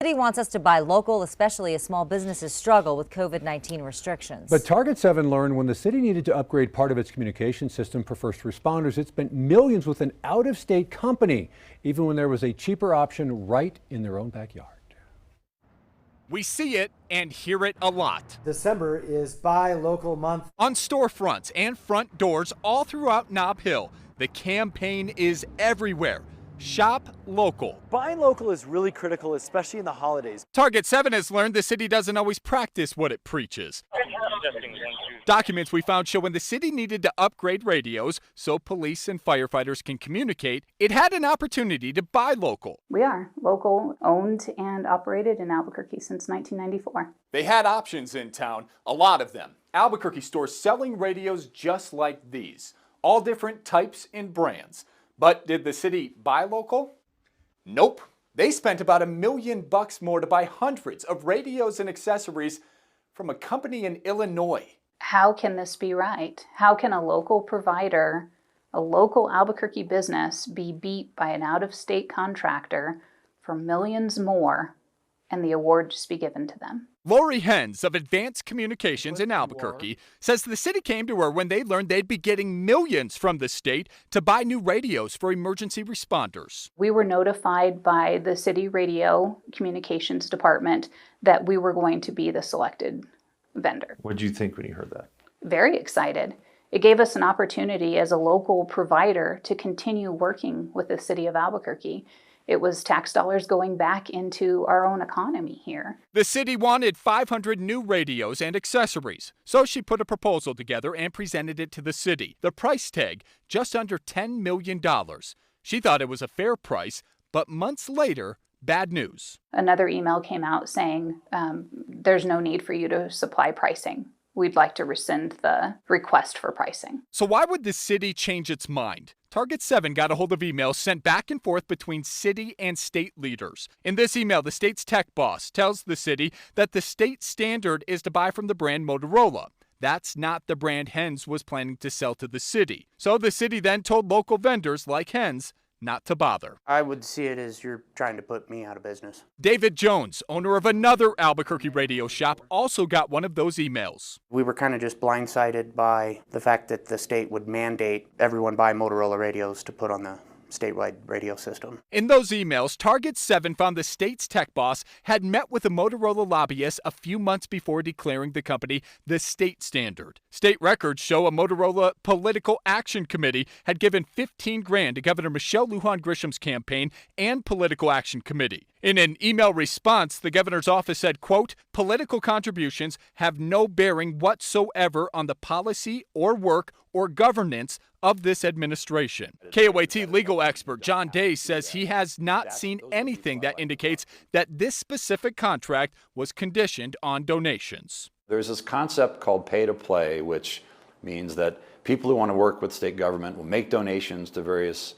The city wants us to buy local, especially as small businesses struggle with COVID-19 restrictions. But Target 7 learned when the city needed to upgrade part of its communication system for first responders, it spent millions with an out-of-state company, even when there was a cheaper option right in their own backyard. We see it and hear it a lot. December is Buy Local Month. On storefronts and front doors all throughout Nob Hill, the campaign is everywhere. Shop local. Buying local is really critical, especially in the holidays. Target 7 has learned the city doesn't always practice what it preaches. Documents we found show when the city needed to upgrade radios so police and firefighters can communicate, it had an opportunity to buy local. We are local, owned and operated in Albuquerque since 1994. They had options in town, a lot of them. Albuquerque stores selling radios just like these, all different types and brands. But did the city buy local? Nope. They spent about $1 million more to buy hundreds of radios and accessories from a company in Illinois. How can this be right? How can a local provider, a local Albuquerque business, be beat by an out-of-state contractor for millions more and the award just be given to them? Lori Hens of Advanced Communications in Albuquerque says the city came to her when they learned they'd be getting millions from the state to buy new radios for emergency responders. We were notified by the city radio communications department that we were going to be the selected vendor. What did you think when you heard that? Very excited. It gave us an opportunity as a local provider to continue working with the city of Albuquerque. It was tax dollars going back into our own economy here. The city wanted 500 new radios and accessories, so she put a proposal together and presented it to the city. The price tag, just under $10 million. She thought it was a fair price, but months later, bad news. Another email came out saying, there's no need for you to supply pricing. We'd like to rescind the request for pricing. So why would the city change its mind? Target 7 got a hold of emails sent back and forth between city and state leaders. In this email, the state's tech boss tells the city that the state standard is to buy from the brand Motorola. That's not the brand Hens was planning to sell to the city. So the city then told local vendors like Hens not to bother. I would see it as you're trying to put me out of business. David Jones, owner of another Albuquerque radio shop, also got one of those emails. We were kind of just blindsided by the fact that the state would mandate everyone buy Motorola radios to put on the statewide radio system. In those emails, Target 7 found the state's tech boss had met with a Motorola lobbyist a few months before declaring the company the state standard. State records show a Motorola Political Action Committee had given $15,000 to Governor Michelle Lujan Grisham's campaign and Political Action Committee. In an email response, the governor's office said, quote, political contributions have no bearing whatsoever on the policy or work or governance of this administration. KOAT legal expert John Day says he has not seen anything that indicates that this specific contract was conditioned on donations. There's this concept called pay to play, which means that people who want to work with state government will make donations to various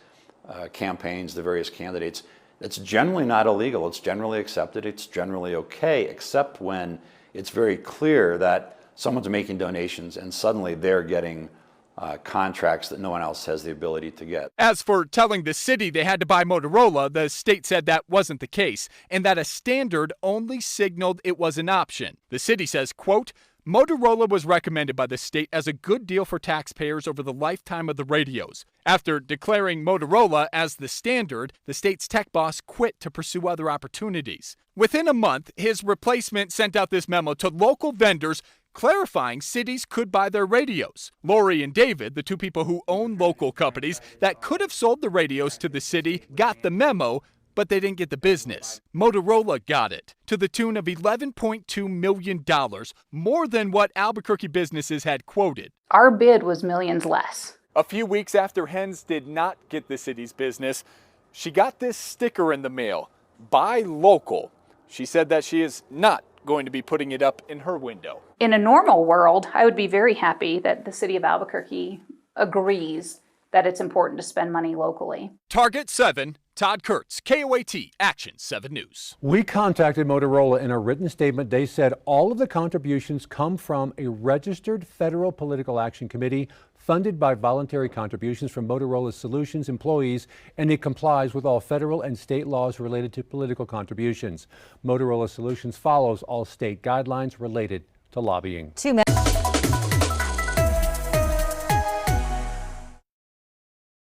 campaigns, to various candidates. It's generally not illegal. It's generally accepted. It's generally okay, except when it's very clear that someone's making donations and suddenly they're getting contracts that no one else has the ability to get. As for telling the city they had to buy Motorola, the state said that wasn't the case and that a standard only signaled it was an option. The city says, quote, Motorola was recommended by the state as a good deal for taxpayers over the lifetime of the radios. After declaring Motorola as the standard, the state's tech boss quit to pursue other opportunities. Within a month, his replacement sent out this memo to local vendors clarifying cities could buy their radios. Lori and David, the two people who own local companies that could have sold the radios to the city, got the memo, but they didn't get the business. Motorola got it, to the tune of $11.2 million, more than what Albuquerque businesses had quoted. Our bid was millions less. A few weeks after Hens did not get the city's business, she got this sticker in the mail, Buy Local. She said that she is not going to be putting it up in her window. In a normal world, I would be very happy that the city of Albuquerque agrees that it's important to spend money locally. Target 7, Todd Kurtz, KOAT, Action 7 News. We contacted Motorola. In a written statement, they said all of the contributions come from a registered federal political action committee funded by voluntary contributions from Motorola Solutions employees, and it complies with all federal and state laws related to political contributions. Motorola Solutions follows all state guidelines related to lobbying. 2 minutes.